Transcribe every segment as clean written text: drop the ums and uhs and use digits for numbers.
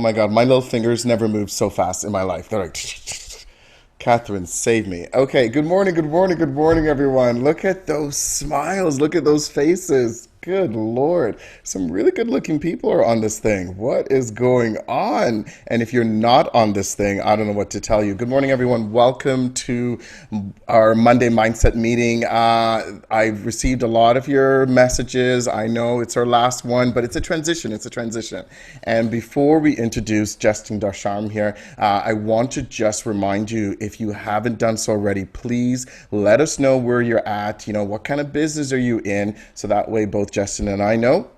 my God, my little fingers never moved so fast in my life. They're like, Catherine, save me. Okay, good morning, good morning, good morning, everyone. Look at those smiles. Look at those faces. Good Lord. Some really good looking people are on this thing. What is going on? And if you're not on this thing, I don't know what to tell you. Good morning, everyone. Welcome to our Monday Mindset meeting. I've received a lot of your messages. I know it's our last one, but it's a transition. It's a transition. And before we introduce Justin Darsham here, I want to just remind you, if you haven't done so already, please let us know where you're at. You know, what kind of business are you in? So that way both Justin and I know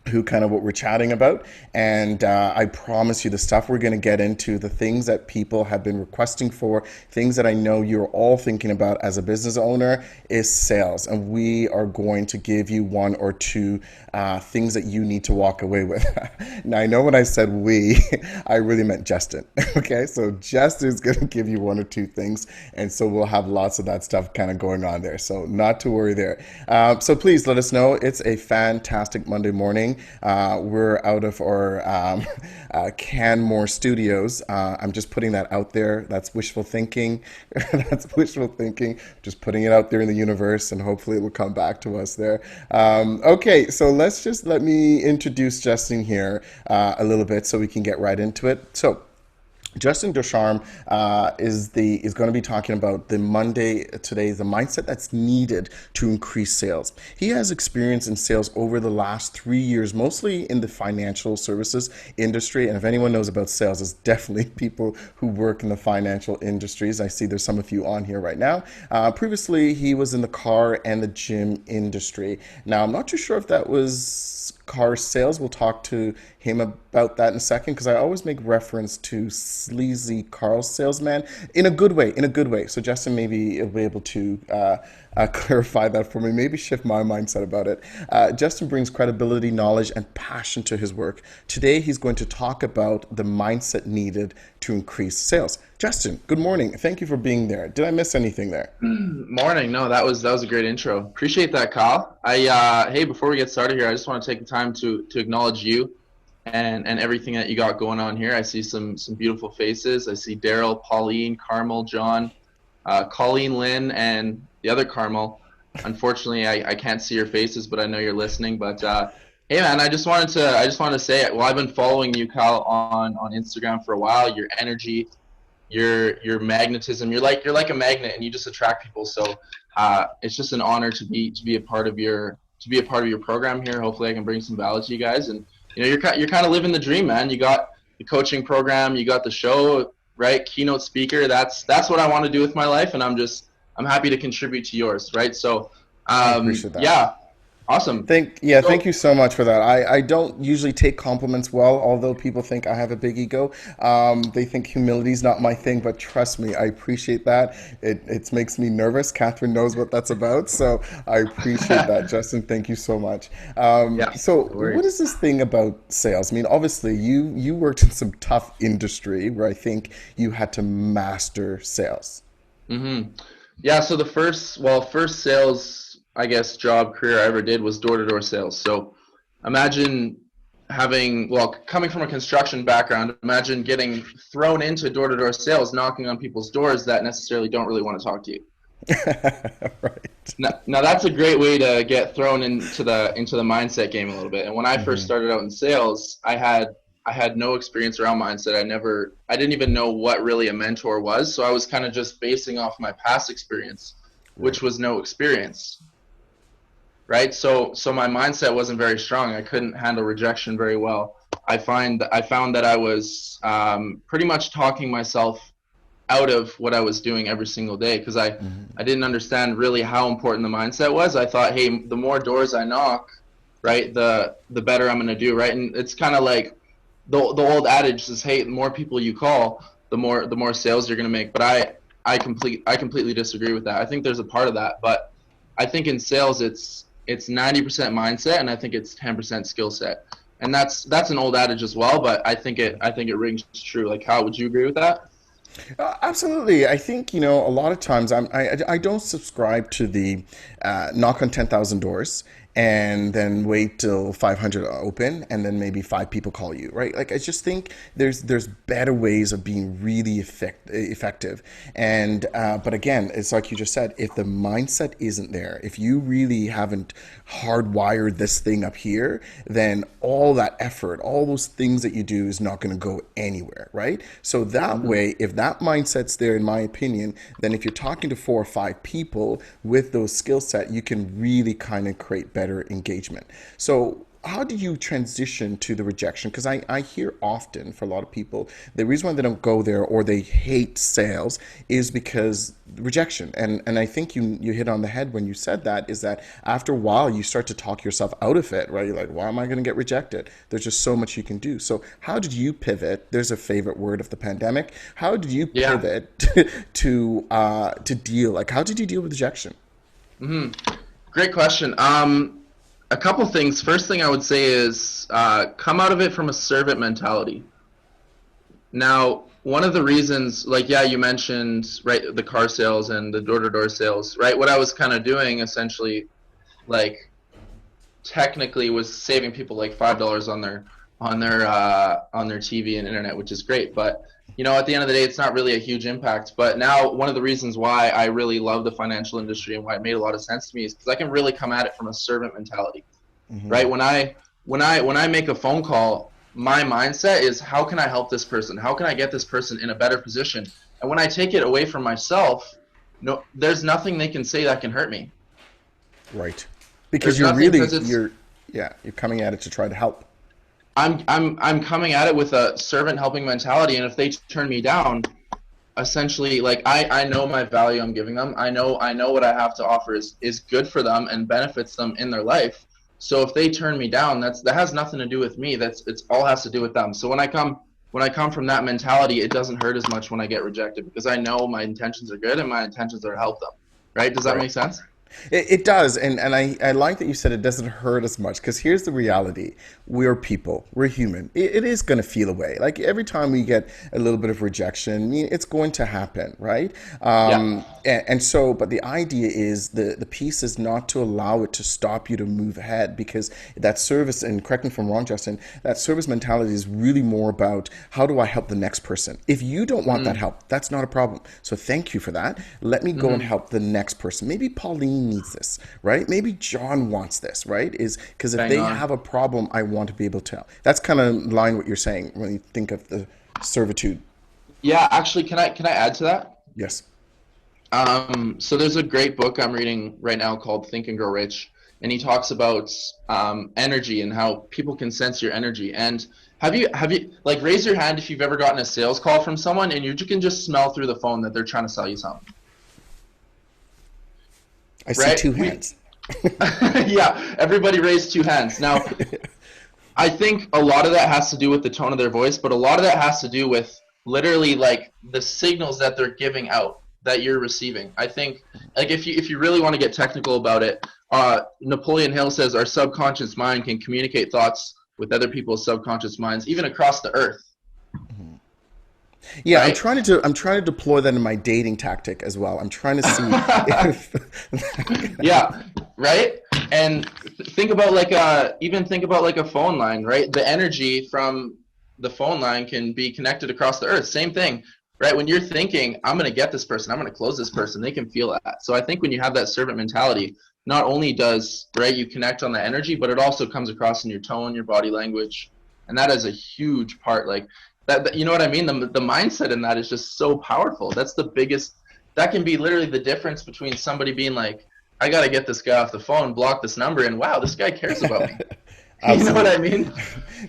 who kind of what we're chatting about. And I promise you the stuff we're going to get into, the things that people have been requesting for, things that I know you're all thinking about as a business owner is sales. And we are going to give you one or two things that you need to walk away with. Now, I know when I said we, I really meant Justin. Okay, so Justin's going to give you one or two things. And so we'll have lots of that stuff kind of going on there. So not to worry there. So please let us know. It's a fantastic Monday morning. We're out of our Canmore studios. I'm just putting that out there. That's wishful thinking. That's wishful thinking. Just putting it out there in the universe, and hopefully it will come back to us there. Okay, so let me introduce Justin here a little bit so we can get right into it. So Justin Darsham is going to be talking about the mindset that's needed to increase sales. He has experience in sales over the last 3 years, mostly in the financial services industry. And if anyone knows about sales, it's definitely people who work in the financial industries. I see there's some of you on here right now. Previously, he was in the car and the gym industry. Now, I'm not too sure if that was car sales. We'll talk to him about that in a second, because I always make reference to sleazy car salesman in a good way, So Justin maybe will be able to clarify that for me, maybe shift my mindset about it. Justin brings credibility, knowledge, and passion to his work. Today, he's going to talk about the mindset needed to increase sales. Justin, good morning. Thank you for being there. Did I miss anything there? Morning. No, that was a great intro. Appreciate that, Kyle. Hey, before we get started here, I just want to take the time to acknowledge you and everything that you got going on here. I see some beautiful faces. I see Daryl, Pauline, Carmel, John, Colleen, Lynn, and the other Carmel. Unfortunately, I can't see your faces, but I know you're listening. But hey, man, I just wanted to say, well, I've been following you, Kyle, on Instagram for a while. Your energy, your magnetism, you're like a magnet, and you just attract people. So it's just an honor to be a part of your program here. Hopefully I can bring some value to you guys. And you're kind of living the dream, man. You got the coaching program, you got the show, right? Keynote speaker. That's what I want to do with my life, and I'm happy to contribute to yours, right? So I appreciate that. yeah, awesome. Thank So you so much for that. I don't usually take compliments well, although people think I have a big ego. They think humility is not my thing, but trust me, I appreciate that. It makes me nervous. Catherine knows what that's about, so I appreciate that, Justin. Thank you so much. yeah, So, no what worries. is this thing about sales? I mean, obviously, you worked in some tough industry where I think you had to master sales. hmm Yeah, so the first sales, I guess, job career I ever did was door-to-door sales. So imagine coming from a construction background, imagine getting thrown into door-to-door sales, knocking on people's doors that necessarily don't really want to talk to you. Right. Now that's a great way to get thrown into the mindset game a little bit. And when I first Hmm. started out in sales, I had no experience around mindset. I didn't even know what really a mentor was. So I was kind of just basing off my past experience, Right. which was no experience, right? So my mindset wasn't very strong. I couldn't handle rejection very well. I found that I was pretty much talking myself out of what I was doing every single day, because I didn't understand really how important the mindset was. I thought, hey, the more doors I knock, right, the better I'm going to do, right? And it's kind of like the old adage is, hey, the more people you call, the more sales you're going to make. But I completely disagree with that. I think there's a part of that, but I think in sales it's 90% mindset, and I think it's 10% skill set. And that's an old adage as well, but I think it rings true. Like, how would you agree with that? Absolutely. I think, a lot of times I don't subscribe to the knock on 10,000 doors and then wait till 500 open and then maybe five people call you, right? Like, I just think there's better ways of being really effective. And, but again, it's like you just said, if the mindset isn't there, if you really haven't hardwired this thing up here, then all that effort, all those things that you do is not going to go anywhere, right? So that way, if that mindset's there, in my opinion, then if you're talking to four or five people with those skill set, you can really kind of create better engagement. So how did you transition to the rejection? Because I hear often for a lot of people, the reason why they don't go there or they hate sales is because rejection. And I think you hit on the head when you said that, is that after a while you start to talk yourself out of it, right? You're like, why am I going to get rejected? There's just so much you can do. So how did you pivot? There's a favorite word of the pandemic. How did you Yeah. pivot to deal? Like, how did you deal with rejection? Great question. A couple things. First thing I would say is come out of it from a servant mentality. Now, one of the reasons, like, yeah, you mentioned, right, the car sales and the door-to-door sales, right? What I was kind of doing essentially, like, technically was saving people like $5 on their TV and internet, which is great. But at the end of the day, it's not really a huge impact. But now, one of the reasons why I really love the financial industry and why it made a lot of sense to me is because I can really come at it from a servant mentality, right? When I make a phone call, my mindset is how can I help this person? How can I get this person in a better position? And when I take it away from myself, no, there's nothing they can say that can hurt me. Right. Because There's nothing because it's you're coming at it to try to help. I'm coming at it with a servant helping mentality, and if they turn me down, essentially, like, I know my value I'm giving them. I know what I have to offer is good for them and benefits them in their life. So if they turn me down, that has nothing to do with me. It's all has to do with them. So when I come from that mentality, it doesn't hurt as much when I get rejected because I know my intentions are good and my intentions are to help them. Right? Does that Right. make sense? It does, and I like that you said it doesn't hurt as much because here's the reality: we're people, we're human. It is going to feel away. Like every time we get a little bit of rejection, I mean, it's going to happen, right? Yeah. And so, but the idea is the piece is not to allow it to stop you to move ahead because that service, and correct me if I'm wrong, Justin, that service mentality is really more about how do I help the next person. If you don't want that Mm, help, that's not a problem. So thank you for that. Let me go and mm-hmm. help the next person. Maybe Pauline needs this, right? Maybe John wants this, right? Is because if Bang they on. have a problem, I want to be able to help. That's kind of line what you're saying when you think of the servitude. Yeah, actually, can I add to that? Yes. So there's a great book I'm reading right now called Think and Grow Rich, and he talks about energy and how people can sense your energy. And have you like raise your hand if you've ever gotten a sales call from someone and you can just smell through the phone that they're trying to sell you something, I see right? two We hands. yeah, everybody raised two hands. Now, I think a lot of that has to do with the tone of their voice, but a lot of that has to do with literally like the signals that they're giving out that you're receiving. I think like if you really want to get technical about it, Napoleon Hill says our subconscious mind can communicate thoughts with other people's subconscious minds, even across the earth, Yeah, right? I'm trying to deploy that in my dating tactic as well. I'm trying to see if that can help. Yeah, right. And think about like even think about like a phone line, right? The energy from the phone line can be connected across the earth. Same thing, right? When you're thinking, I'm going to get this person, I'm going to close this person, they can feel that. So I think when you have that servant mentality, not only does right you connect on the energy, but it also comes across in your tone, your body language, and that is a huge part. Like you know what I mean? The mindset in that is just so powerful. That's the biggest. That can be literally the difference between somebody being like, I got to get this guy off the phone, block this number, and wow, this guy cares about me. You know what I Absolutely. mean?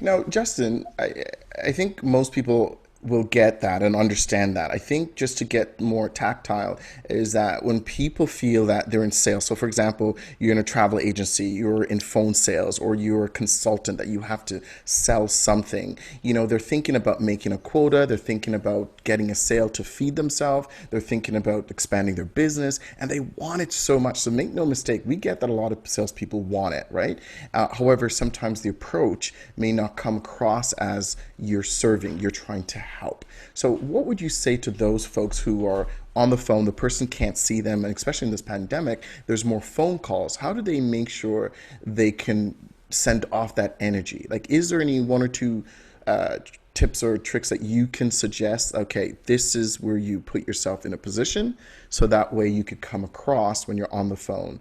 Now, Justin, I think most people will get that and understand that. I think just to get more tactile is that when people feel that they're in sales, so for example, you're in a travel agency, you're in phone sales, or you're a consultant that you have to sell something, they're thinking about making a quota, they're thinking about getting a sale to feed themselves, they're thinking about expanding their business, and they want it so much. So make no mistake, we get that a lot of salespeople want it, right? However, sometimes the approach may not come across as you're serving, you're trying to help. So what would you say to those folks who are on the phone, the person can't see them, and especially in this pandemic, there's more phone calls. How do they make sure they can send off that energy? Like, is there any one or two uh, tips or tricks that you can suggest? Okay, this is where you put yourself in a position so that way you could come across when you're on the phone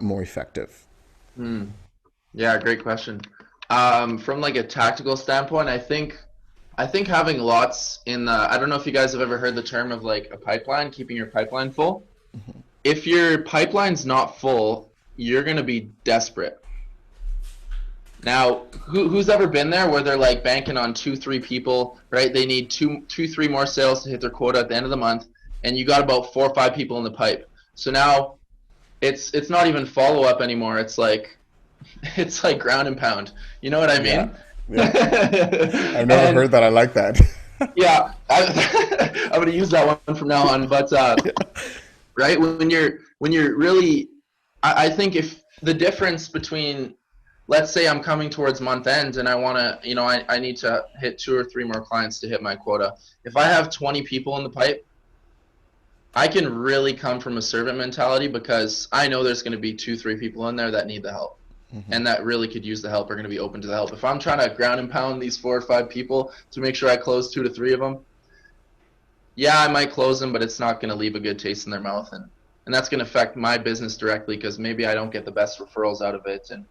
more effective. Hmm. Yeah, great question. From like a tactical standpoint, I think having lots in the, I don't know if you guys have ever heard the term of like a pipeline, keeping your pipeline full. If your pipeline's not full, you're gonna be desperate. Now, who's ever been there where they're like banking on two, three people, right? They need three more sales to hit their quota at the end of the month, and you got about 4 or 5 people in the pipe. So now it's not even follow up anymore. It's like ground and pound. You know what I Yeah, mean? yeah. I've never And heard that. I like that. yeah, I'm gonna use that one from now on. But right when you're really, I think if the difference between, let's say I'm coming towards month end and I want to, I need to hit 2 or 3 more clients to hit my quota. If I have 20 people in the pipe, I can really come from a servant mentality because I know there's going to be 2, 3 people in there that need the help Hmm. and that really could use the help, are going to be open to the help. If I'm trying to ground and pound these 4 or 5 people to make sure I close 2 to 3 of them, yeah, I might close them, but it's not going to leave a good taste in their mouth, and that's going to affect my business directly because maybe I don't get the best referrals out of it, and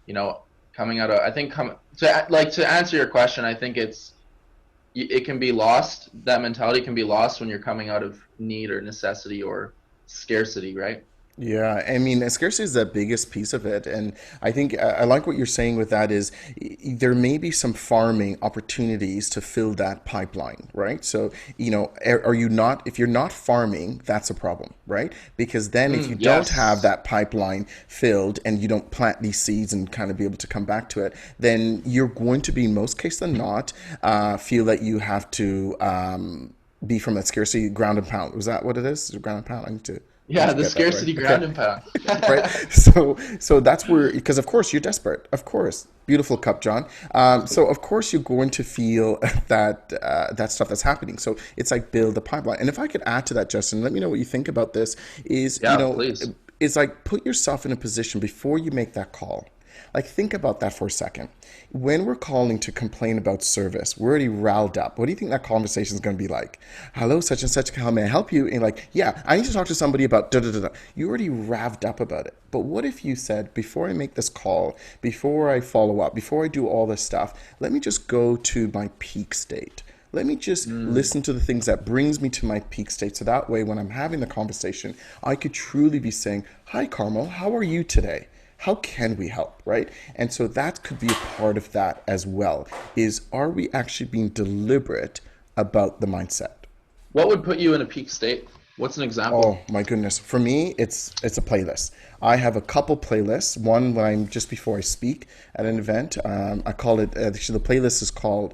you know, coming out of, I think come to answer your question, I think it can be lost. That mentality can be lost when you're coming out of need or necessity or scarcity, right? Yeah, I mean, scarcity is the biggest piece of it, and I think I like what you're saying with that is there may be some farming opportunities to fill that pipeline, right? So, are you not, if you're not farming, that's a problem, right? Because then if you don't have Yes. that pipeline filled and you don't plant these seeds and kind of be able to come back to it, then you're going to be, in most cases than not, feel that you have to be from that scarcity ground and pound. Was that what it is? Ground and pound? I need Yeah, to the get that right. scarcity Okay. ground and pound. Right. So that's where, because of course you're desperate. Of course, beautiful cup, John. So of course you're going to feel that stuff that's happening. So it's like build the pipeline. And if I could add to that, Justin, let me know what you think about this. Is Yeah, please. it's like put yourself in a position before you make that call. Like, think about that for a second. When we're calling to complain about service, we're already riled up. What do you think that conversation is going to be like? Hello, such and such, how may I help you? And like, yeah, I need to talk to somebody about da da da da. You already raved up about it. But what if you said, before I make this call, before I follow up, before I do all this stuff, let me just go to my peak state. Let me just Mm. listen to the things that brings me to my peak state. So that way, when I'm having the conversation, I could truly be saying, hi, Carmel, how are you today? How can we help, right? And so that could be a part of that as well, is are we actually being deliberate about the mindset? What would put you in a peak state? What's an example? Oh my goodness. For me, it's a playlist. I have a couple playlists. One when I'm just before I speak at an event. I call it actually the playlist is called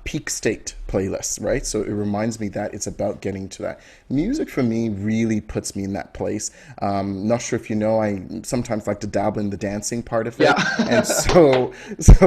Peak State Playlist, right? So it reminds me that it's about getting to that. Music for me really puts me in that place. Not sure if you know, I sometimes like to dabble in the dancing part of Yeah. it, and so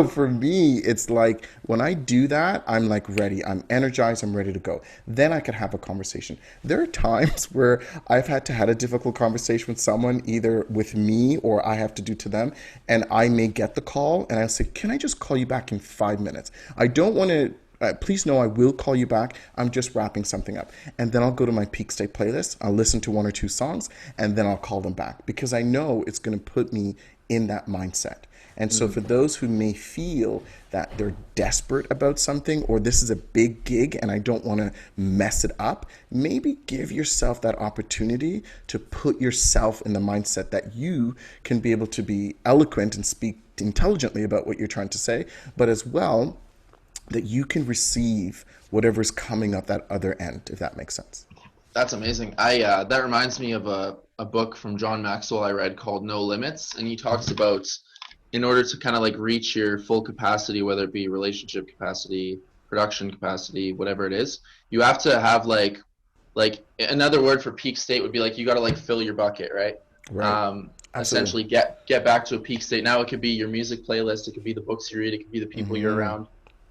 for me, it's like when I do that, I'm like ready. I'm energized. I'm ready to go. Then I can have a conversation. There are times where I've had to had a difficult conversation with someone, either with me or I have to do to them, and I may get the call, and I'll say, "Can I just call you back in 5 minutes? I don't want to." Please know I will call you back. I'm just wrapping something up. And then I'll go to my peak state playlist. I'll listen to one or two songs and then I'll call them back because I know it's going to put me in that mindset. And so, for Mm. those who may feel that they're desperate about something or this is a big gig and I don't want to mess it up, maybe give yourself that opportunity to put yourself in the mindset that you can be able to be eloquent and speak intelligently about what you're trying to say, but as well, that you can receive whatever's coming up that other end, if that makes sense. That's amazing. I that reminds me of a book from John Maxwell I read called No Limits, and he talks about in order to kind of like reach your full capacity, whether it be relationship capacity, production capacity, whatever it is, you have to have like another word for peak state would be like you got to like fill your bucket, right? Right. Absolutely. Essentially get back to a peak state. Now it could be your music playlist, it could be the books you read, it could be the people you're Hmm. around.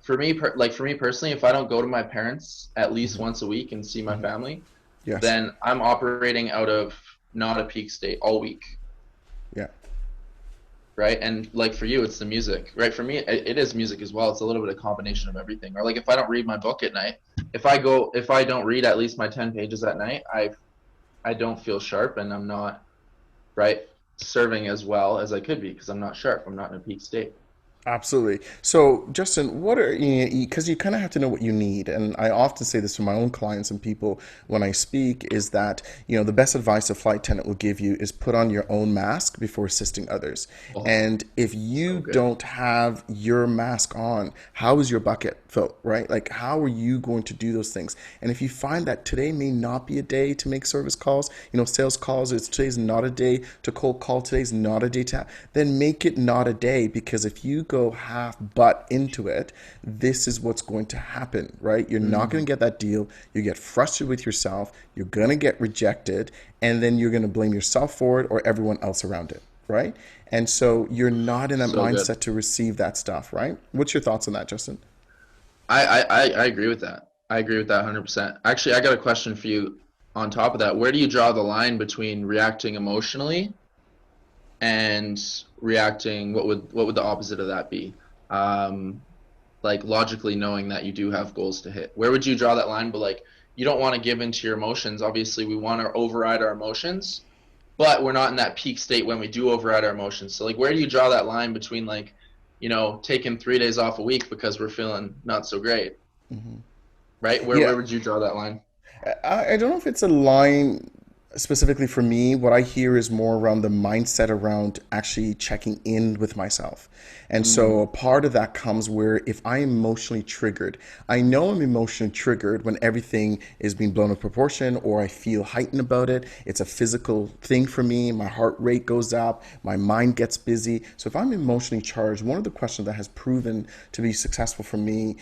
for me personally, if I don't go to my parents at least Hmm. once a week and see my Hmm. family, Yes. then I'm operating out of not a peak state all week, Yeah. right? And like for you, it's the music, right? For me, it is music as well. It's a little bit of combination of everything. Or like if I don't read my book at night, if I don't read at least my 10 pages at night, I don't feel sharp and I'm not, right, serving as well as I could be because I'm not sharp. I'm not in a peak state. Absolutely. So, Justin, what are you, because you kind of have to know what you need. And I often say this to my own clients and people when I speak is that, the best advice a flight attendant will give you is put on your own mask before assisting others. Oh, And if you so good. don't have your mask on, how is your bucket filled, right? Like, how are you going to do those things? And if you find that today may not be a day to make service calls, sales calls, today's not a day to cold call, today's not a day to, then make it not a day, because if you go half butt into it, this is what's going to happen, right? You're not going Mm. to get that deal. You get frustrated with yourself. You're going to get rejected, and then you're going to blame yourself for it or everyone else around it, right? And so you're not in that So good. mindset to receive that stuff, right? What's your thoughts on that, Justin? I agree with that. I agree with that 100%. Actually, I got a question for you on top of that. Where do you draw the line between reacting emotionally and reacting, what would the opposite of that be? Um, like logically knowing that you do have goals to hit. Where would you draw that line? But like you don't want to give into your emotions. Obviously, we want to override our emotions, but we're not in that peak state when we do override our emotions. So like where do you draw that line between like, taking 3 days off a week because we're feeling not so great, right? Where Yeah, would you draw that line? I don't know if it's a line specifically for me. What I hear is more around the mindset around actually checking in with myself. And so Mm, a part of that comes where if I am emotionally triggered, I know I'm emotionally triggered when everything is being blown out of proportion or I feel heightened about it. It's a physical thing for me. My heart rate goes up, my mind gets busy. So if I'm emotionally charged, one of the questions that has proven to be successful for me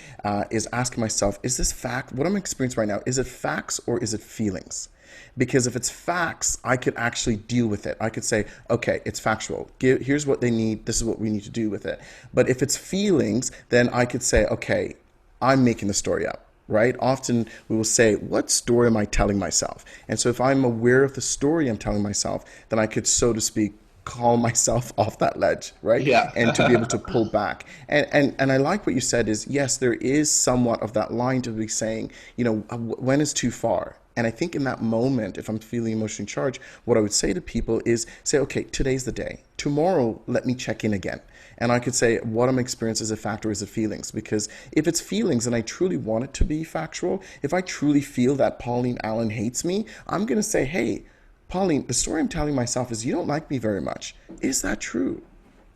is asking myself, is this fact, what I'm experiencing right now, is it facts or is it feelings? Because if it's facts, I could actually deal with it. I could say, okay, it's factual. Here's what they need. This is what we need to do with it. But if it's feelings, then I could say, okay, I'm making the story up, right? Often we will say, what story am I telling myself? And so if I'm aware of the story I'm telling myself, then I could, so to speak, call myself off that ledge, right? yeah. And to be able to pull back. And I like what you said is, yes, there is somewhat of that line to be saying, when is too far? And I think in that moment, if I'm feeling emotionally charged, what I would say to people is say, okay, today's the day. Tomorrow, let me check in again. And I could say, what I'm experiencing is a fact or is it feelings? Because if it's feelings and I truly want it to be factual, if I truly feel that Pauline Allen hates me, I'm going to say, hey, Pauline, the story I'm telling myself is you don't like me very much. Is that true?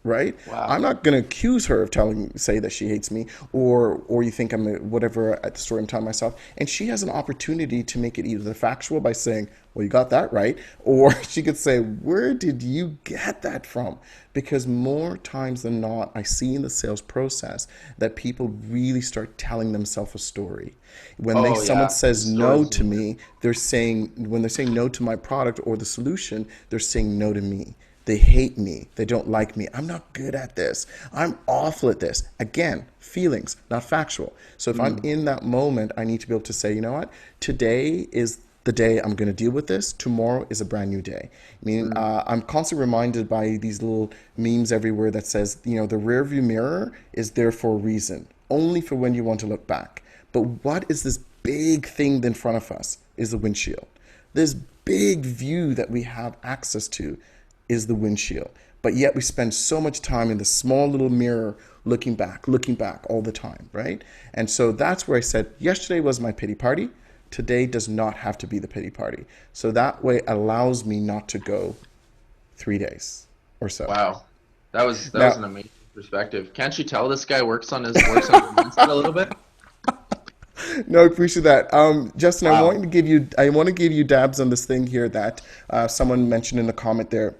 Right? I'm Wow. not going to accuse her of say that she hates me, or you think I'm whatever at the story I'm telling myself. And she has an opportunity to make it either factual by saying, "Well, you got that right," or she could say, "Where did you get that from?" Because more times than not, I see in the sales process that people really start telling themselves a story. When Oh someone yeah. The says no stories to matter. me, they're saying, when they're saying no to my product or the solution, they're saying no to me. They hate me. They don't like me. I'm not good at this. I'm awful at this. Again, feelings, not factual. So if I'm Mm, in that moment, I need to be able to say, you know what? Today is the day I'm going to deal with this. Tomorrow is a brand new day. I mean, mm. I'm constantly reminded by these little memes everywhere that says, the rear view mirror is there for a reason, only for when you want to look back. But what is this big thing in front of us is the windshield. This big view that we have access to is the windshield. But yet we spend so much time in the small little mirror looking back all the time, right? And so that's where I said, yesterday was my pity party. Today does not have to be the pity party. So that way allows me not to go 3 days or so. Wow. That was Now, an amazing perspective. Can't you tell this guy works on his mindset a little bit? no, I appreciate that. Justin, Wow. I want to give you dabs on this thing here that someone mentioned in the comment there.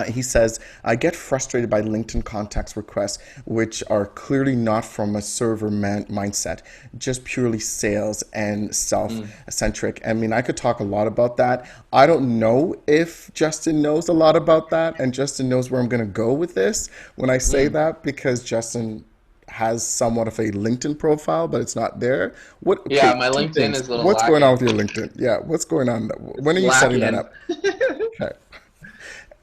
He says, I get frustrated by LinkedIn contacts requests, which are clearly not from a server mindset, just purely sales and self Mm, centric. I mean, I could talk a lot about that. I don't know if Justin knows a lot about that, and Justin knows where I'm going to go with this when I say mm. that, because Justin has somewhat of a LinkedIn profile, but it's not there. What? Yeah, Okay, my two LinkedIn things. is a little What's going on lacking. with your LinkedIn? Yeah, what's going on? When It's are you setting that lacking. up? Okay.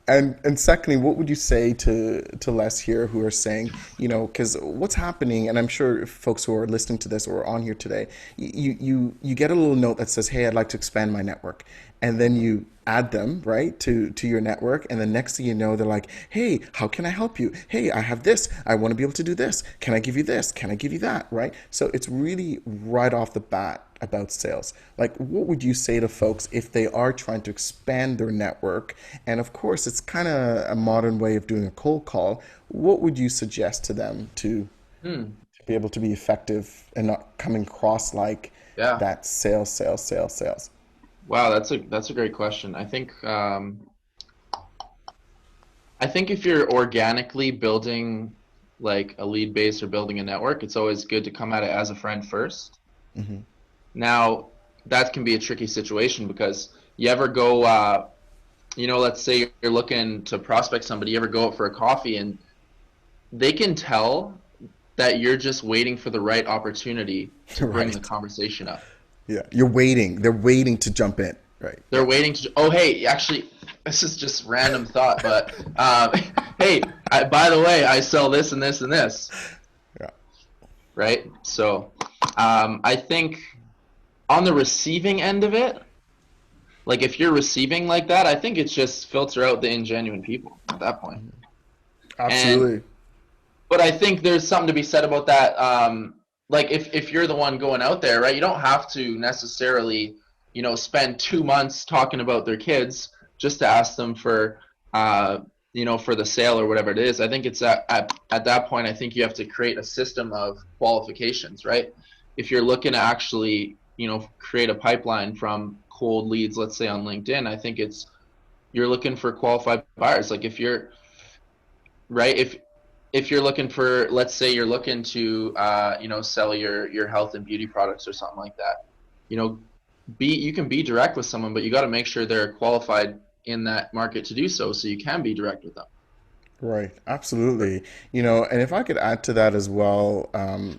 And secondly, what would you say to Les here who are saying, because what's happening, and I'm sure folks who are listening to this or on here today, you get a little note that says, "Hey, I'd like to expand my network," and then you add them right to your network, and the next thing you know, they're like, "Hey, how can I help you? Hey, I have this. I want to be able to do this. Can I give you this? Can I give you that?" Right? So it's really right off the bat about sales. Like, what would you say to folks if they are trying to expand their network? And of course, it's kind of a modern way of doing a cold call. What would you suggest to them Hmm. to be able to be effective and not coming across like Yeah. that sales, sales, sales, sales? Wow, that's a great question. I think if you're organically building like a lead base or building a network, it's always good to come at it as a friend first. Now, that can be a tricky situation because you ever go, let's say you're looking to prospect somebody, you ever go out for a coffee and they can tell that you're just waiting for the right opportunity to bring the Right. conversation up. Yeah. You're waiting. They're waiting to jump in. Right. They're Yeah. waiting to. Oh, hey, actually, this is just random thought, but hey, by the way, I sell this and this and this, Yeah. right? So, I think on the receiving end of it, like if you're receiving like that, I think it's just filter out the ingenuine people at that point. And Absolutely. but I think there's something to be said about that. Like if you're the one going out there, right? You don't have to necessarily, spend 2 months talking about their kids just to ask them for, for the sale or whatever it is. I think it's at that point. I think you have to create a system of qualifications, right? If you're looking to actually, create a pipeline from cold leads, let's say on LinkedIn, I think it's you're looking for qualified buyers. Like if you're right, if you're looking for, let's say you're looking to sell your health and beauty products or something like that, you know be you can be direct with someone, but you got to make sure they're qualified in that market to do so, so you can be direct with them. Right, absolutely. And if I could add to that as well,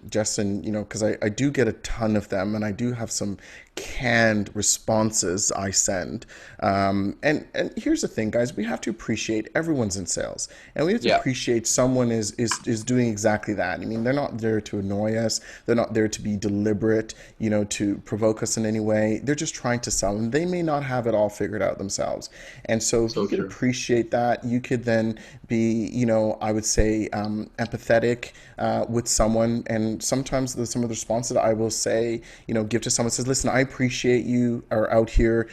Justin, because I do get a ton of them and I do have some canned responses I send. And here's the thing, guys, we have to appreciate everyone's in sales and we have to Yeah. appreciate someone is doing exactly that. I mean, they're not there to annoy us. They're not there to be deliberate, to provoke us in any way. They're just trying to sell and they may not have it all figured out themselves. And so if you So could true. appreciate that, you could then be, I would say, empathetic with someone. And sometimes some of the responses that I will say, give to someone says, listen, I appreciate you are out here,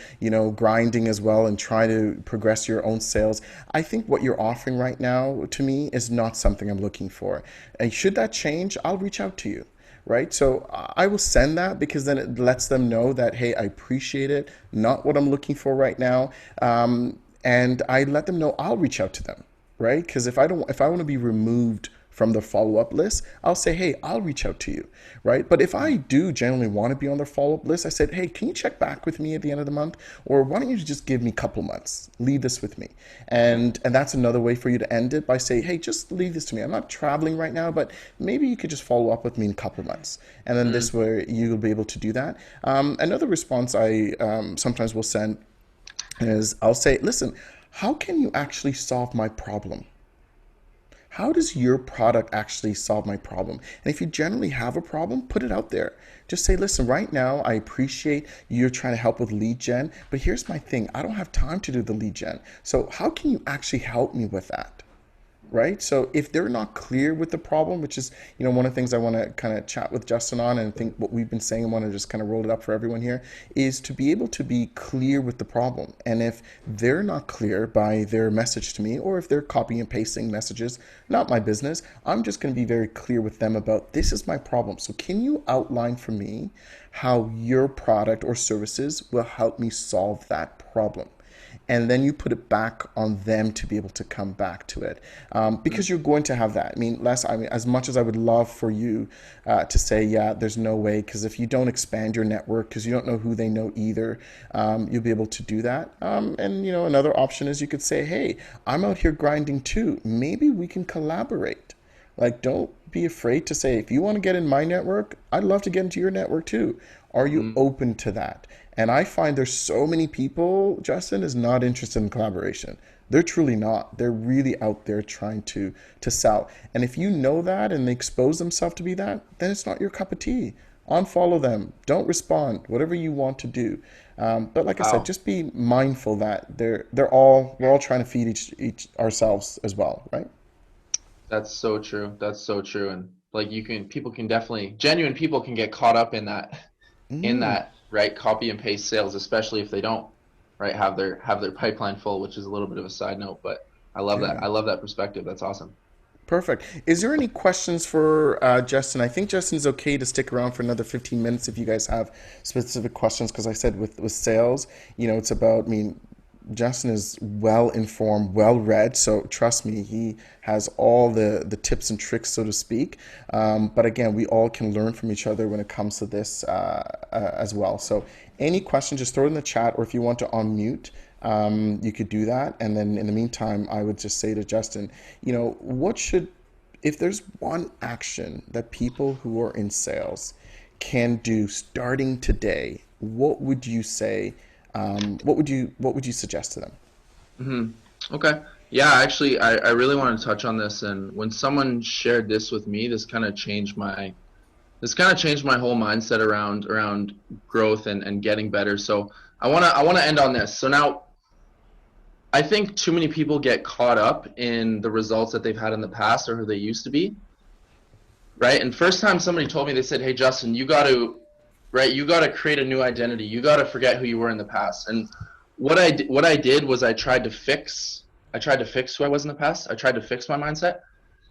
grinding as well and trying to progress your own sales. I think what you're offering right now to me is not something I'm looking for. And should that change, I'll reach out to you, right? So I will send that because then it lets them know that, hey, I appreciate it, not what I'm looking for right now. And I let them know I'll reach out to them, right? Because if I want to be removed from the follow-up list, I'll say, hey, I'll reach out to you, right? But if I do generally want to be on their follow-up list, I said, hey, can you check back with me at the end of the month? Or why don't you just give me a couple months? Leave this with me. And that's another way for you to end it by saying, hey, just leave this to me. I'm not traveling right now, but maybe you could just follow up with me in a couple months. And then this Mm. way you'll be able to do that. Another response I sometimes will send is I'll say, listen, how can you actually solve my problem? How does your product actually solve my problem? And if you generally have a problem, put it out there. Just say, listen, right now, I appreciate you're trying to help with lead gen, but here's my thing. I don't have time to do the lead gen. So how can you actually help me with that? Right? So if they're not clear with the problem, which is, one of the things I want to kind of chat with Justin on, and I think what we've been saying, I want to just kind of roll it up for everyone here, is to be able to be clear with the problem. And if they're not clear by their message to me, or if they're copying and pasting messages, not my business, I'm just going to be very clear with them about this is my problem. So can you outline for me how your product or services will help me solve that problem? And then you put it back on them to be able to come back to it, Mm. because you're going to have that. I mean, as much as I would love for you to say, yeah, there's no way, because if you don't expand your network, because you don't know who they know either, you'll be able to do that. And another option is you could say, hey, I'm out here grinding too. Maybe we can collaborate, Like, don't be afraid to say, if you want to get in my network, I'd love to get into your network too. Are you Mm. open to that? And I find there's so many people, Justin, is not interested in collaboration. They're truly not. They're really out there trying to sell. And if you know that and they expose themselves to be that, then it's not your cup of tea. Unfollow them. Don't respond. Whatever you want to do. But like I said, Wow. just be mindful that we're all trying to feed each ourselves as well, right? That's so true. That's so true. And like people can definitely, genuine people can get caught up in Mm, that, right? Copy and paste sales, especially if they don't, right, have their pipeline full, which is a little bit of a side note, but I love that. yeah. I love that perspective. That's awesome. Perfect. Is there any questions for Justin? I think Justin's okay to stick around for another 15 minutes if you guys have specific questions. Because I said with sales, it's about, I mean, Justin is well informed, well read. So trust me, he has all the tips and tricks, so to speak. But again, we all can learn from each other when it comes to this as well. So any question, just throw it in the chat, or if you want to unmute, you could do that. And then in the meantime, I would just say to Justin, what should, if there's one action that people who are in sales can do starting today, what would you say? What would you suggest to them? Hmm. Okay. Yeah, actually, I really want to touch on this. And when someone shared this with me, this kind of changed my whole mindset around growth and getting better. So I wanna end on this. So now I think too many people get caught up in the results that they've had in the past or who they used to be, right? And first time somebody told me, they said, "Hey, Justin, you got to, right? You got to create a new identity. You got to forget who you were in the past." And what I did was I tried to fix who I was in the past. I tried to fix my mindset,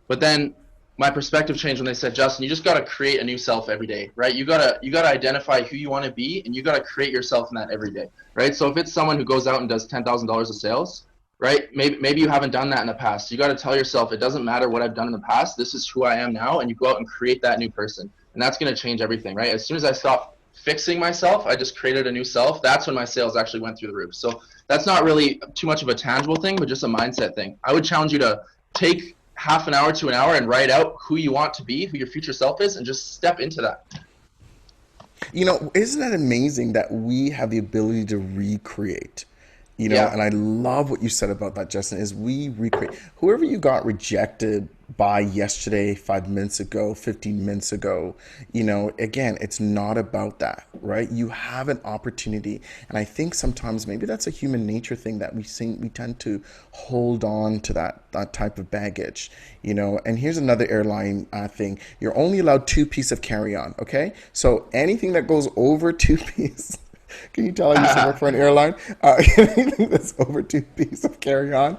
but then my perspective changed when they said, "Justin, you just got to create a new self every day, right? You got to identify who you want to be, and you got to create yourself in that every day, right? So if it's someone who goes out and does $10,000 of sales, right? Maybe you haven't done that in the past. You got to tell yourself, it doesn't matter what I've done in the past. This is who I am now, and you go out and create that new person, and that's going to change everything, right? As soon as I stopped fixing myself, I just created a new self. That's when my sales actually went through the roof. So that's not really too much of a tangible thing, but just a mindset thing. I would challenge you to take half an hour to an hour and write out who you want to be, who your future self is, and just step into that. Isn't that amazing that we have the ability to recreate? Yeah. And I love what you said about that, Justin, is we recreate whoever you got rejected by yesterday, 5 minutes ago, 15 minutes ago, again, it's not about that, right? You have an opportunity. And I think sometimes maybe that's a human nature thing that we tend to hold on to that type of baggage, and here's another airline thing. You're only allowed two pieces of carry-on, okay? So anything that goes over two pieces, can you tell I used to work for an airline? Anything that's over 2 pieces of carry-on,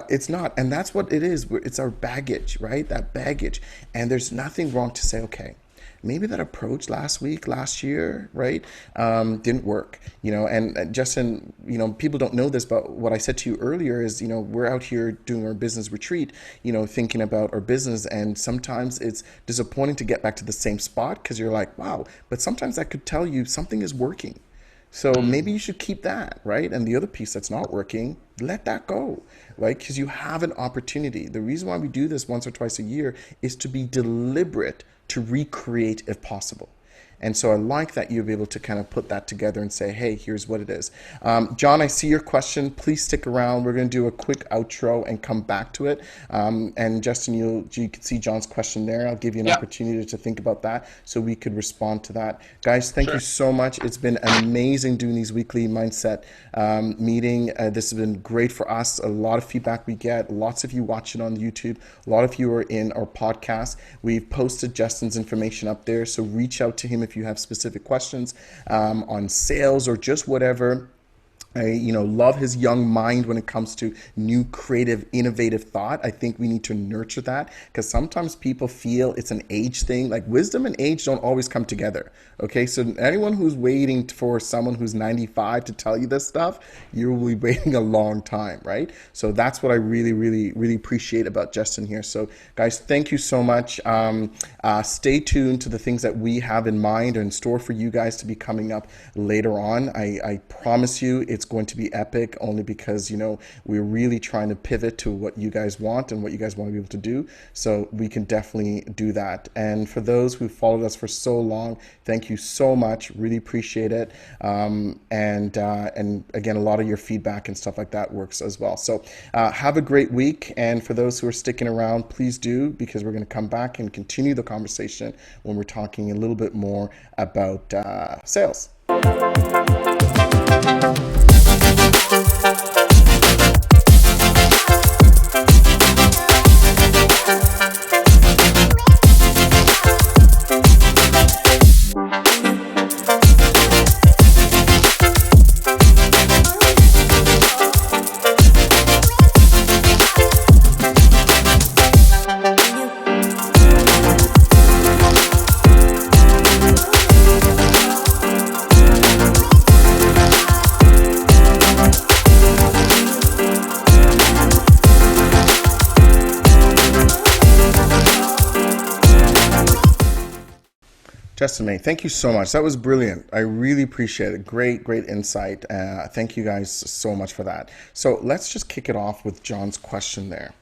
it's not, and that's what it is. It's our baggage, right? That baggage, and there's nothing wrong to say, okay, maybe that approach last week, last year, right, didn't work, And Justin, people don't know this, but what I said to you earlier is, we're out here doing our business retreat, thinking about our business, and sometimes it's disappointing to get back to the same spot because you're like, wow, but sometimes that could tell you something is working. So Mm. maybe you should keep that, right? And the other piece that's not working, let that go, right? Because you have an opportunity. The reason why we do this once or twice a year is to be deliberate to recreate if possible. And so I like that you'll be able to kind of put that together and say, hey, here's what it is. John, I see your question. Please stick around. We're going to do a quick outro and come back to it. And Justin, you can see John's question there. I'll give you an Yeah. opportunity to think about that so we could respond to that. Guys, thank you Sure. so much. It's been amazing doing these weekly mindset meeting. This has been great for us. A lot of feedback we get. Lots of you watching on YouTube. A lot of you are in our podcast. We've posted Justin's information up there, so reach out to him if you have specific questions on sales or just whatever. I, love his young mind when it comes to new, creative, innovative thought. I think we need to nurture that because sometimes people feel it's an age thing. Like wisdom and age don't always come together. Okay, so anyone who's waiting for someone who's 95 to tell you this stuff, you will be waiting a long time, right? So that's what I really, really, really appreciate about Justin here. So, guys, thank you so much. Stay tuned to the things that we have in mind or in store for you guys to be coming up later on. I promise you, it's it's going to be epic only because, we're really trying to pivot to what you guys want and what you guys want to be able to do. So we can definitely do that. And for those who followed us for so long, thank you so much. Really appreciate it. And again, a lot of your feedback and stuff like that works as well. So have a great week. And for those who are sticking around, please do, because we're going to come back and continue the conversation when we're talking a little bit more about sales. Justin May, thank you so much. That was brilliant. I really appreciate it. Great, great insight. Thank you guys so much for that. So let's just kick it off with John's question there.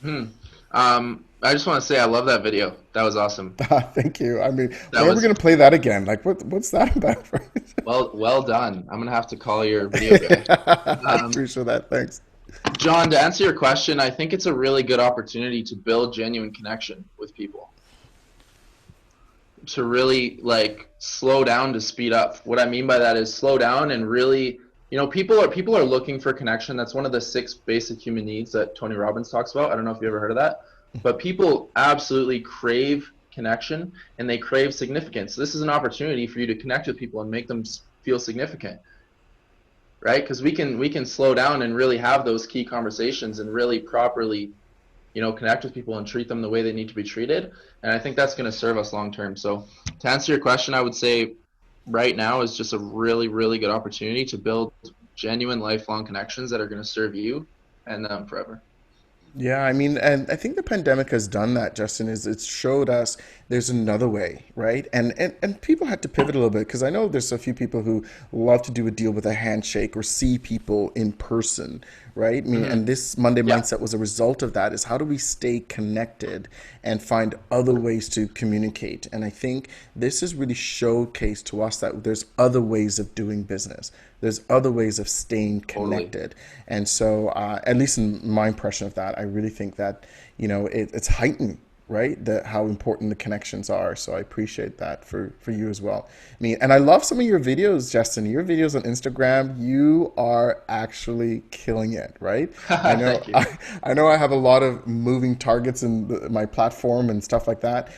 I just want to say I love that video. That was awesome. Thank you. I mean, That when are we was going to play that again? Like, what's that about? well done. I'm gonna have to call your video guy. I Um, appreciate that. Thanks. John, to answer your question, I think it's a really good opportunity to build genuine connection with people. To really like slow down to speed up. What I mean by that is slow down and really, people are looking for connection. That's one of the 6 basic human needs that Tony Robbins talks about. I don't know if you ever heard of that, but people absolutely crave connection and they crave significance. So this is an opportunity for you to connect with people and make them feel significant, right? Because we can slow down and really have those key conversations and really properly connect with people and treat them the way they need to be treated. And I think that's going to serve us long term. So to answer your question, I would say right now is just a really, really good opportunity to build genuine lifelong connections that are going to serve you and them forever. Yeah, I mean, and I think the pandemic has done that, Justin, is it's showed us there's another way, right? And people had to pivot a little bit because I know there's a few people who love to do a deal with a handshake or see people in person, right? I mean, Hmm. and this Monday Yeah, mindset was a result of that is how do we stay connected and find other ways to communicate? And I think this has really showcased to us that there's other ways of doing business. There's other ways of staying totally. connected. And so, at least in my impression of that, I really think that, it's heightened, right? How important the connections are. So I appreciate that for you as well. I mean, and I love some of your videos, Justin. Your videos on Instagram, you are actually killing it, right? I know, Thank you. I know I have a lot of moving targets in my platform and stuff like that.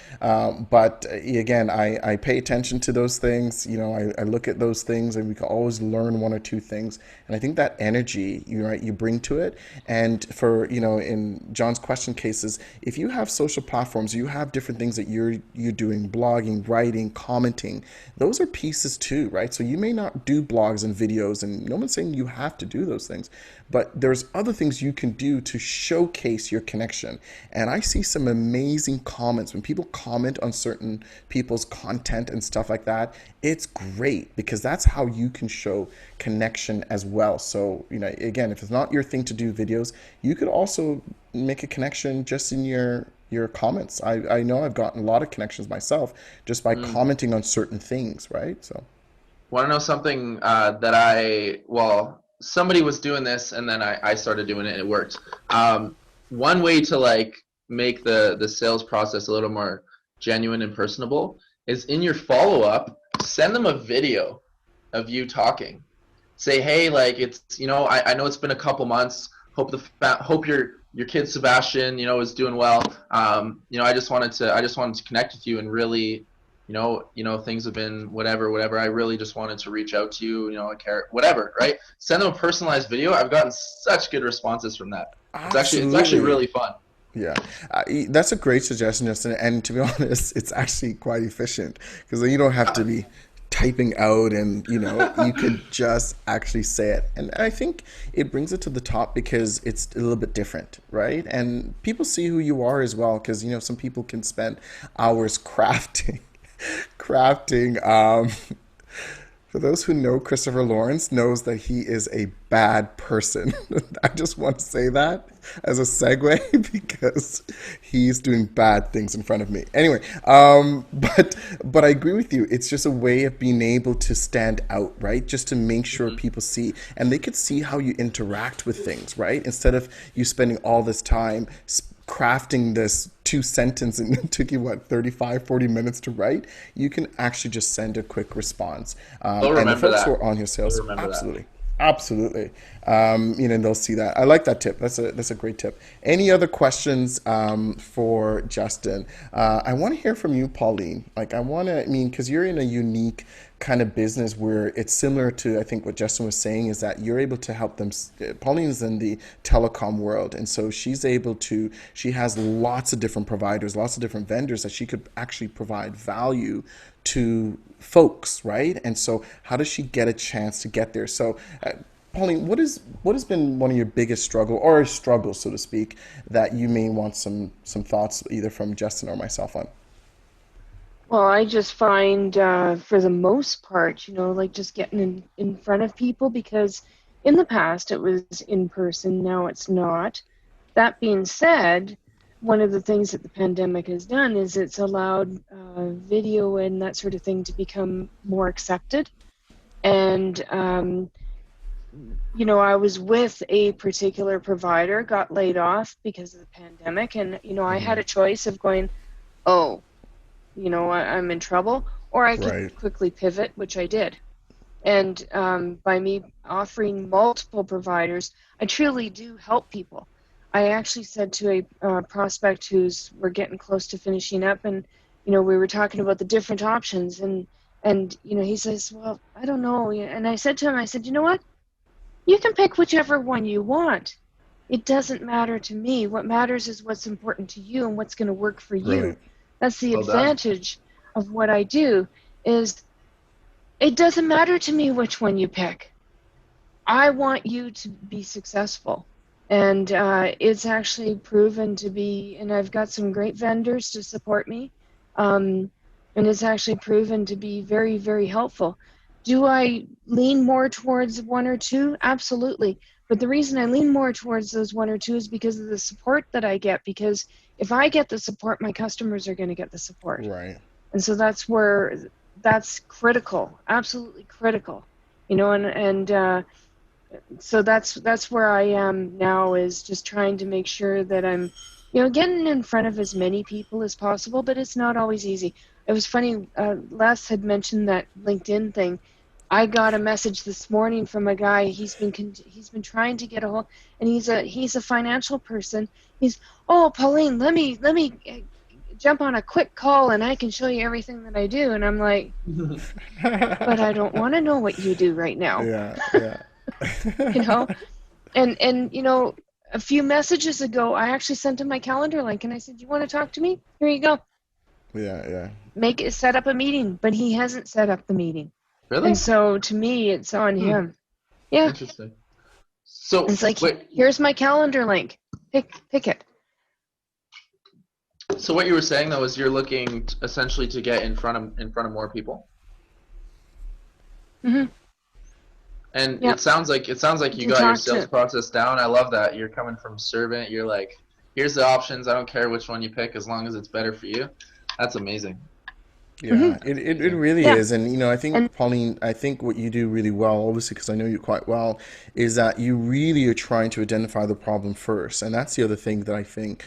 But again, I pay attention to those things. I look at those things and we can always learn one or two things. And I think that energy, right, you bring to it. And for, in John's question cases, if you have social platforms, you have different things that you're doing, blogging, writing, commenting. Those are pieces too, right? So you may not do blogs and videos, and no one's saying you have to do those things, but there's other things you can do to showcase your connection. And I see some amazing comments when people comment on certain people's content and stuff like that. It's great because that's how you can show connection as well. So, again, if it's not your thing to do videos, you could also make a connection just in your comments. I know I've gotten a lot of connections myself just by Mm. commenting on certain things, right? So, Want to know something well, somebody was doing this and then I started doing it and it worked. One way to like make the sales process a little more genuine and personable is in your follow up, send them a video of you talking. Say, hey, like I know it's been a couple months. Hope your kid Sebastian, is doing well. I just wanted to connect with you and really, things have been whatever. I really just wanted to reach out to you. I care, whatever, right? Send them a personalized video. I've gotten such good responses from that. It's actually absolutely. really fun. Yeah, that's a great suggestion, Justin. And to be honest, it's actually quite efficient because then you don't have to be typing out and you could just actually say it. And I think it brings it to the top because it's a little bit different, right? And people see who you are as well because some people can spend hours crafting crafting For those who know Christopher Lawrence, knows that he is a bad person. I just want to say that as a segue because he's doing bad things in front of me. Anyway, but I agree with you. It's just a way of being able to stand out, right? Just to make sure Hmm. people see and they could see how you interact with things, right? Instead of you spending all this time crafting this two sentence and it took you what 35, 40 minutes to write, you can actually just send a quick response, They'll and the remember folks who that. are on your They'll sales, remember that. absolutely, absolutely, they'll see that. I like that tip. That's a great tip. Any other questions for Justin? I want to hear from you, Pauline. Like, because you're in a unique kind of business where it's similar to, I think what Justin was saying is that you're able to help them. Pauline's in the telecom world, and so she has lots of different providers, lots of different vendors that she could actually provide value to folks, right? And so how does she get a chance to get there? So Pauline, what has been one of your biggest struggles, so to speak, that you may want some thoughts either from Justin or myself on? Well, I just find, for the most part, like just getting in front of people because in the past it was in person, now it's not. That being said, one of the things that the pandemic has done is it's allowed video and that sort of thing to become more accepted. And, I was with a particular provider, got laid off because of the pandemic, and, I had a choice of going, oh, I'm in trouble, or I could Right. quickly pivot, which I did. And by me offering multiple providers, I truly do help people. I actually said to a prospect we're getting close to finishing up, and we were talking about the different options, and he says, "Well, I don't know." And I said to him, I said, "You know what? You can pick whichever one you want. It doesn't matter to me. What matters is what's important to you and what's going to work for you. Brilliant. That's the Well done. advantage of what I do is it doesn't matter to me which one you pick. I want you to be successful. And it's actually proven to be, and I've got some great vendors to support me. Um, and it's actually proven to be very, very helpful. Do I lean more towards one or two? Absolutely. But the reason I lean more towards those one or two is because of the support that I get. Because if I get the support, my customers are going to get the support. Right. And so that's critical, absolutely critical. And so that's where I am now, is just trying to make sure that I'm getting in front of as many people as possible, but it's not always easy. It was funny, Les had mentioned that LinkedIn thing. I got a message this morning from a guy. He's been trying to get a hold, and he's a financial person. Oh, Pauline, let me jump on a quick call and I can show you everything that I do. And I'm like, but I don't want to know what you do right now. Yeah, yeah. you know and a few messages ago I actually sent him my calendar link and I said, you want to talk to me? Here you go. Yeah, yeah. Set up a meeting, but he hasn't set up the meeting. And Really? so to me it's on Hmm. him. Yeah. Interesting. So It's like, wait, here's my calendar link, pick it. so what you were saying though is you're looking essentially to get in front of more people, Hmm. and Yeah. it sounds like you To got your talk sales to. process down. I love that you're coming from servant. You're like, here's the options. I don't care which one you pick as long as it's better for you. That's amazing. Hmm. Yeah, it Amazing. really Yeah. is. And, I think, And Pauline, I think what you do really well, obviously, because I know you quite well, is that you really are trying to identify the problem first. And that's the other thing that I think,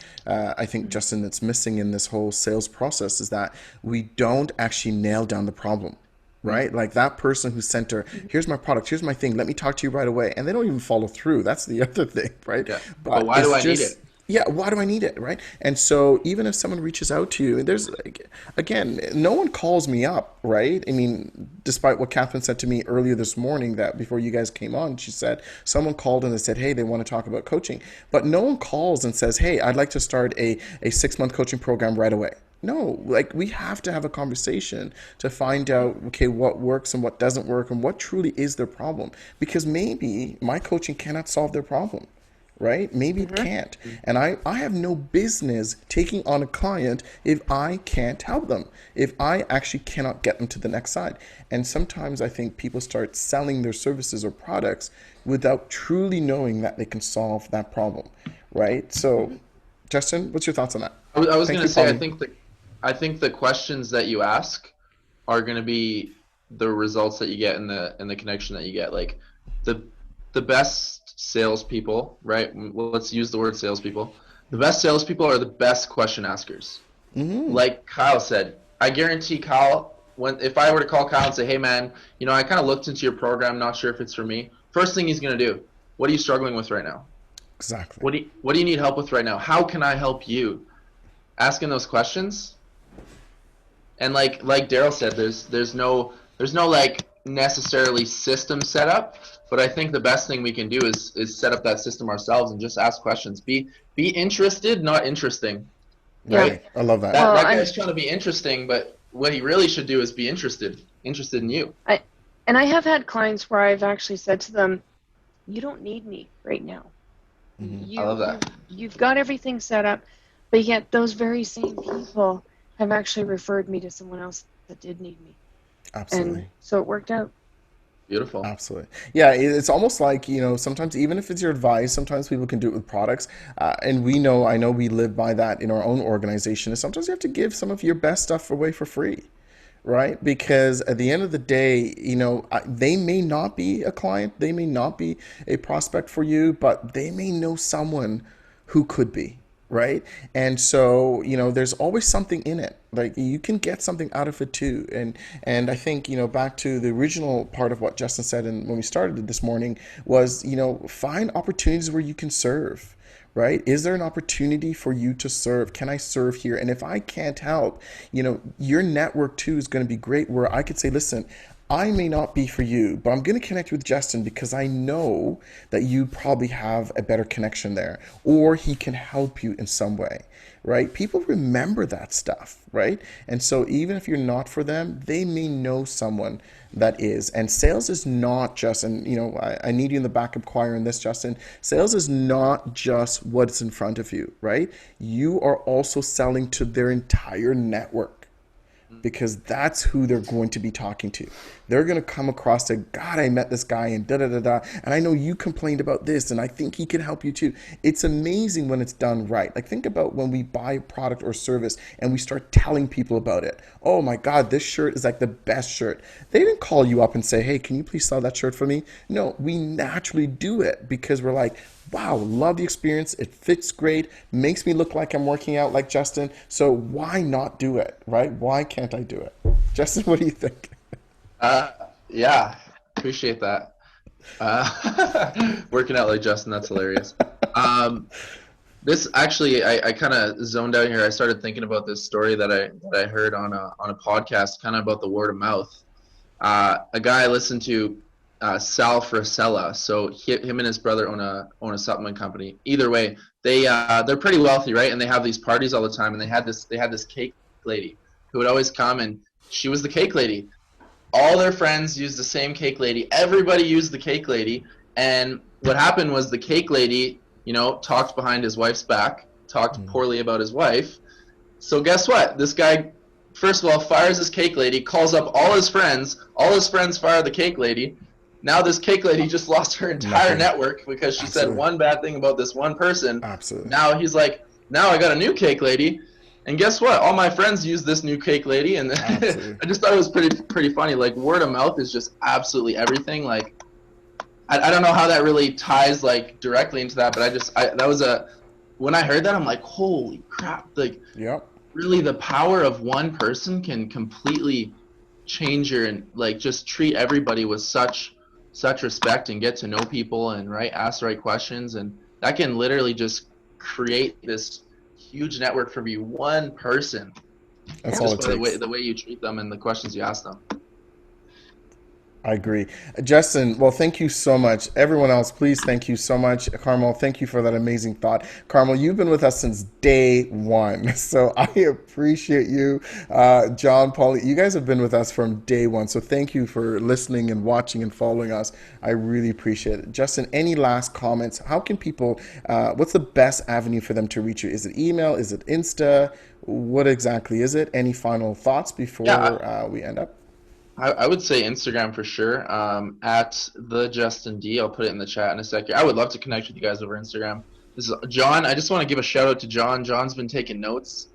Justin, that's missing in this whole sales process is that we don't actually nail down the problem. Hmm. Right? Like that person who sent her, here's my product, here's my thing, let me talk to you right away. And they don't even follow through. That's the other thing, right? Yeah. But But why do it's I need just, it? yeah, why do I need it, right? And so even if someone reaches out to you, and there's, like, again, no one calls me up, right? I mean, despite what Catherine said to me earlier this morning, that before you guys came on, she said someone called and they said, hey, they want to talk about coaching. But no one calls and says, hey, I'd like to start a 6 month coaching program right away. No, like we have to have a conversation to find out, okay, what works and what doesn't work and what truly is their problem. Because maybe my coaching cannot solve their problem, right? Maybe it can't. And I have no business taking on a client if I can't help them, if I actually cannot get them to the next side. And sometimes I think people start selling their services or products without truly knowing that they can solve that problem, right? So, Justin, what's your thoughts on that? I was Thank gonna you, say, Pauline. I think the questions that you ask are gonna be the results that you get in the connection that you get. Like the the best salespeople, right? Well, let's use the word salespeople. The best salespeople are the best question askers. Like Kyle said, I guarantee Kyle, when if I were to call Kyle and say, "Hey man, you know, I kind of looked into your program, not sure if it's for me." First thing he's gonna do, what are you struggling with right now? Exactly. What do you need help with right now? How can I help you? Asking those questions, and like Daryl said, there's no like necessarily system set up, but I think the best thing we can do is set up that system ourselves and just ask questions. Be interested, not interesting, Yeah. right? Right. I love that. Well, That I'm guy's trying to be interesting, but what he really should do is be interested in you. I and I have had clients where I've actually said to them, "You don't need me right now. I love that. You've got everything set up," but yet those very same people have actually referred me to someone else that did need me, and Absolutely. so it worked out. Beautiful. Absolutely. Yeah, it's almost like, sometimes even if it's your advice, sometimes people can do it with products. And I know we live by that in our own organization. And sometimes you have to give some of your best stuff away for free, right? Because at the end of the day, they may not be a client, they may not be a prospect for you, but they may know someone who could be, right? And so, there's always something in it. Like you can get something out of it too. And I think, back to the original part of what Justin said and when we started this morning was, find opportunities where you can serve, right? Is there an opportunity for you to serve? Can I serve here? And if I can't help, your network too is going to be great where I could say, listen, I may not be for you, but I'm going to connect with Justin because I know that you probably have a better connection there, or he can help you in some way, right? People remember that stuff, right? And so even if you're not for them, they may know someone that is. And sales is not just, and I need you in the backup choir in this, Justin. Sales is not just what's in front of you, right? You are also selling to their entire network because that's who they're going to be talking to. They're going to come across to, God, I met this guy and da da da da, and I know you complained about this, and I think he can help you too. It's amazing when it's done right. Like think about when we buy a product or service and we start telling people about it. Oh my God, this shirt is like the best shirt. They didn't call you up and say, hey, can you please sell that shirt for me? No, we naturally do it because we're like, wow, love the experience. It fits great. Makes me look like I'm working out like Justin. So why not do it, right? Why can't I do it? Justin, what do you think? Uh, yeah, appreciate that. Working out like Justin, that's hilarious. Um, this actually, I kind of zoned out here. I started thinking about this story that I heard on a podcast, kind of about the word of mouth. A guy I listened to, Sal Frisella. So him and his brother own a supplement company. Either way, they're pretty wealthy, right? And they have these parties all the time. And they had this cake lady who would always come, and she was the cake lady. All their friends used the same cake lady. Everybody used the cake lady. And what happened was the cake lady, talked behind his wife's back, talked poorly about his wife. So guess what? This guy, first of all, fires his cake lady, calls up all his friends. All his friends fire the cake lady. Now this cake lady just lost her entire Nothing. network because she said Absolutely. one bad thing about this one person. Absolutely. Now he's like, now I got a new cake lady. And guess what? All my friends use this new cake lady, and Absolutely. I just thought it was pretty funny. Like word of mouth is just absolutely everything. Like I don't know how that really ties like directly into that, but that was when I heard that I'm like, holy crap! Like Yep. really, the power of one person can completely change your and like just treat everybody with such respect and get to know people and ask the right questions, and that can literally just create this huge network from you one person That's Yeah. all just it by takes. the way you treat them and the questions you ask them. I agree. Justin, well, thank you so much. Everyone else, please thank you so much. Carmel, thank you for that amazing thought. Carmel, you've been with us since day one, so I appreciate you. John, Paul, you guys have been with us from day one, so thank you for listening and watching and following us. I really appreciate it. Justin, any last comments? How can people, what's the best avenue for them to reach you? Is it email? Is it Insta? What exactly is it? Any final thoughts Yeah, before we end up? I would say Instagram for sure. At the Justin D. I'll put it in the chat in a second. I would love to connect with you guys over Instagram. This is John. I just want to give a shout out to John. John's been taking notes,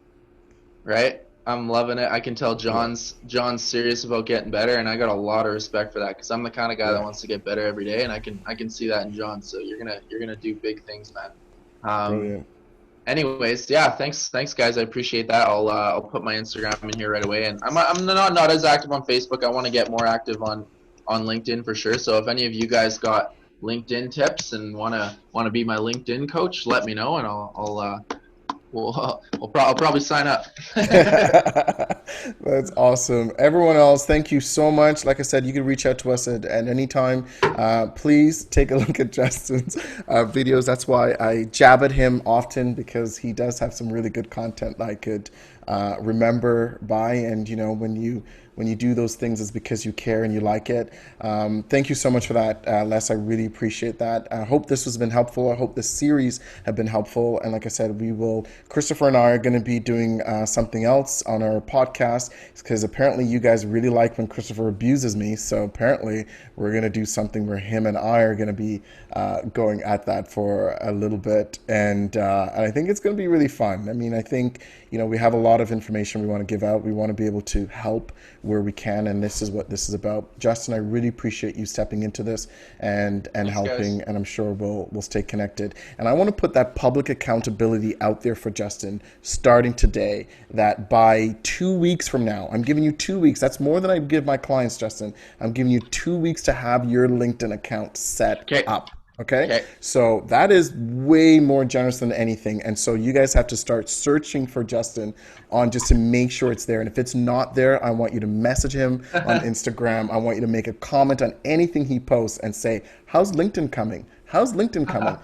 right? I'm loving it. I can tell Yeah. John's serious about getting better, and I got a lot of respect for that because I'm the kind of guy that Yeah. wants to get better every day, and I can see that in John. So you're gonna do big things, man. Um, Brilliant. Anyways, yeah, thanks guys. I appreciate that. I'll put my Instagram in here right away, and I'm not as active on Facebook. I want to get more active on LinkedIn for sure. So if any of you guys got LinkedIn tips and wanna be my LinkedIn coach, let me know, and I'll probably sign up. That's awesome. Everyone else, thank you so much. Like I said, you can reach out to us at any time. Please take a look at Justin's videos. That's why I jab at him often because he does have some really good content that I could remember by. And when you do those things, it's because you care and you like it. Thank you so much for that, Les. I really appreciate that. I hope this has been helpful. I hope this series have been helpful. And like I said, Christopher and I are going to be doing something else on our podcast because apparently you guys really like when Christopher abuses me. So apparently we're going to do something where him and I are going to be going at that for a little bit. And I think it's going to be really fun. I mean, I think, we have a lot of information we want to give out. We want to be able to help where we can, and this is what this is about. Justin, I really appreciate you stepping into this and Thanks, helping, guys. and I'm sure we'll stay connected. And I want to put that public accountability out there for Justin starting today, that by 2 weeks from now, I'm giving you 2 weeks. That's more than I give my clients, Justin. I'm giving you 2 weeks to have your LinkedIn account set Okay. up. Okay, Okay. so that is way more generous than anything. And so you guys have to start searching for Justin on just to make sure it's there. And if it's not there, I want you to message him on Instagram. I want you to make a comment on anything he posts and say, how's LinkedIn coming? How's LinkedIn coming?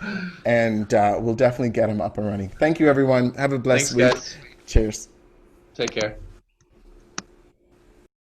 And we'll definitely get him up and running. Thank you, everyone. Have a blessed Thanks, week. guys. Cheers. Take care.